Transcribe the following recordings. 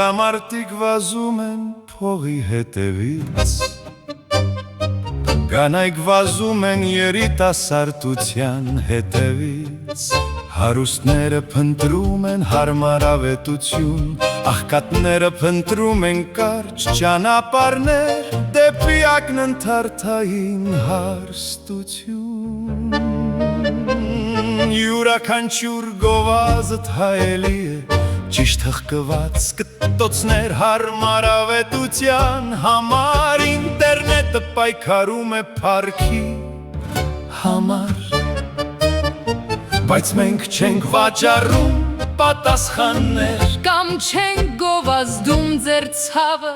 Տղամարդիկ վազում են փողի հետևից, կանայք վազում են երիտասարդության հետևից, հարուստները փնտրում են հարմարավետություն, աղքատները փնտրում են կարճ ճանապարհներ դեպի ակնթարթային հարստություն։ Յուրաքանչյուր գովազդ հայելի է, ճիշտ հղկված կտոցներ հարմարավետության համար, ինտերնետը պայքարում է փառքի համար, բայց մենք չենք վաճառում պատասխաններ, կամ չենք գովազդում ձեր ցավը,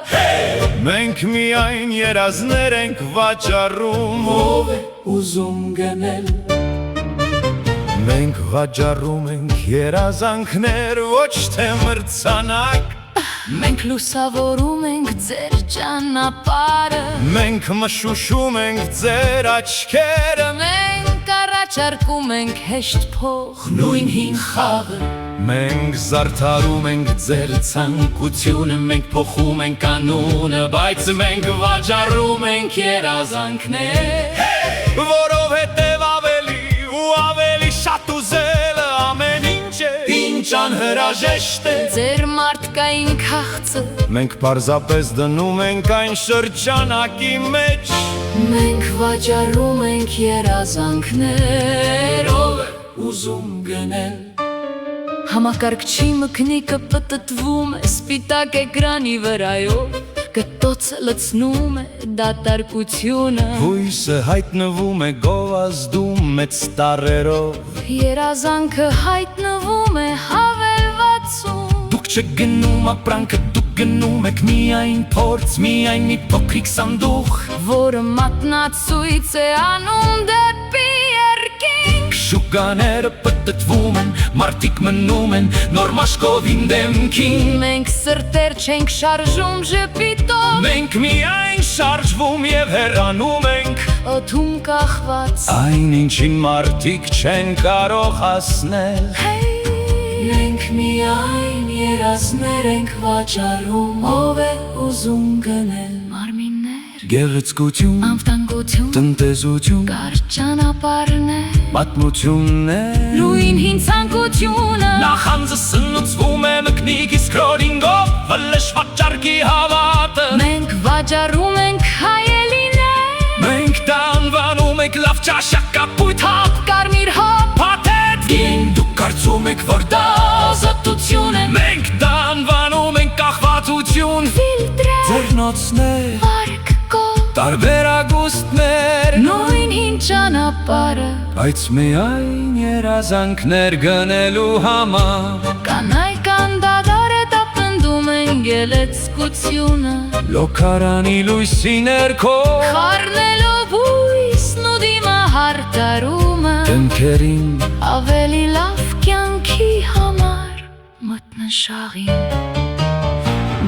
մենք միայն երազներ ենք վաճառում, ով է ուզում գնել։ Մենք վաճառում ենք երազանքներ, ոչ թե մրցանակ, մենք լուսավորում ենք ձեր ճանապարհը, մենք մշուշում ենք ձեր աչքերը, մենք առաջարկում ենք հեշտ փող, նույն հին խաղը, մենք զարդարում ենք ձեր ցանկությունը, մենք փոխում ենք անունը, բայց մենք վաճառում ենք երազանքներ, որովհետև ավելի ու ավելի շատ ուզելը ամեն ինչ է, ինչ անհրաժեշտ է, ձեր մարդկային քաղցը, մենք պարզապես դնում ենք այն շրջանակի մեջ, մենք վաճառում ենք երազանքներ, ով է ուզում գնել։ Համակարգչի մկնիկը պտտվում է սպիտակ էկրանի վրայով, կտոցը լցնում է դատարկությունը, հույսը հայտնվում է գովազդում մեծ տարերով, երազանքը հայտնվում է հավելվածում, դուք չգնում ապրանքը, դուք գնում եք միայն փորձ, միայն մի փոքրիկ սանդուղ, որը մատնացույց է անում դեպի երկինք, շուկաները պտտվում են, մարդիկ մնում են նոր մաշկովին դեմքին, մենք սրտեր չենք շարժում ժպիտով, մենք միայն շարժվում և հեռանում ենք օդում կախված, այն ինչին մարդիկ չեն կարող հասնել, մենք միայն երազներ ենք վաճառում, ով է ուզում գնել, մարմիններ, գեղեցկություն, անվտանգություն, տնտեսություն, կարճ ճանապարհներ, պատմություններ, նույն հին ցանկությունը, նախանձը սնուցվում է մկնիկի սկրոլինգով, վլեշ վաճառքի հավատը, մենք վաճառում ենք հայելիներ, մենք դա անվանում ենք լավ ճաշակ, կապույտ հապ, կարմիր հոտ, փաթեթ, գին դուք կարծում եք, որ դա ազատություն է, մենք դա անվանում ենք կախվածություն, ֆիլտրեր, ձեռնոցներ, վարկ կոտ, տարբեր ագուստներ, նույն հին ճանապարհը, բայց միայն երազանքներ գնելու համար, կանայք անդադար է տապնդում են գեղեցկությունը, լոքարանի լույսի ներքո, խառնելով հույսն ու դիմահարդարումը, դեմքերին ավելի լավ կյանքի համար մատնաշաղին,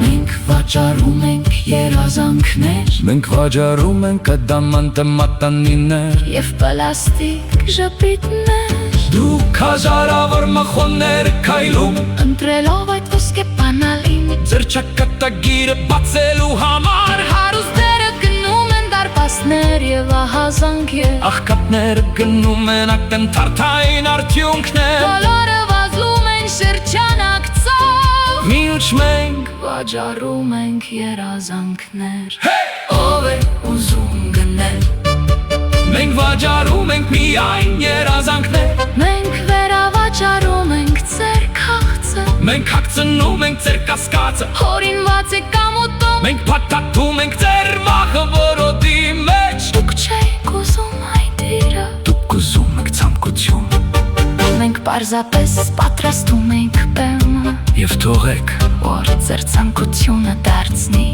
մենք վաճառում ենք երազանքներ, մենք վաճառում ենք ադամանտը մատանիներ, և պլաստիկ ժպիտներ, դուք հազարավոր մխոններ քայլում, ընտրելով այդ ոսկե բանալին, ձեր ճակատագիրը բացելու համար, հարուստները գնում են դարպասներ և ահազանգ է, աղքատները գնում են ակնթարթային արդյունքներ, բոլորը վազում են շրջանակցով, մինչ մենք վաճառում ենք երազանքներ, ով է ուզում գնել, մենք վաճառում ենք միայն երազանքներ, մենք վերավաճառում ենք ձեր քաղցը, մենք հագցնում ենք ձեր կասկածը, հորինված է կամուտում, մենք փաթաթում ենք ձեր վախը որոդի մեջ, դուք չեք ուզում այդ իրը, դուք ուզում եք ցանկություն, մենք պարզապես պատրաստում ենք բեմը, և թողեք, որ ձեր ցանկությունը դարձնի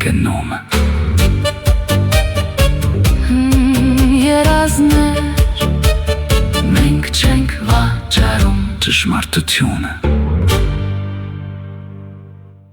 գնումը, երազներ, մենք չենք վաճառում ճշմարտությունը։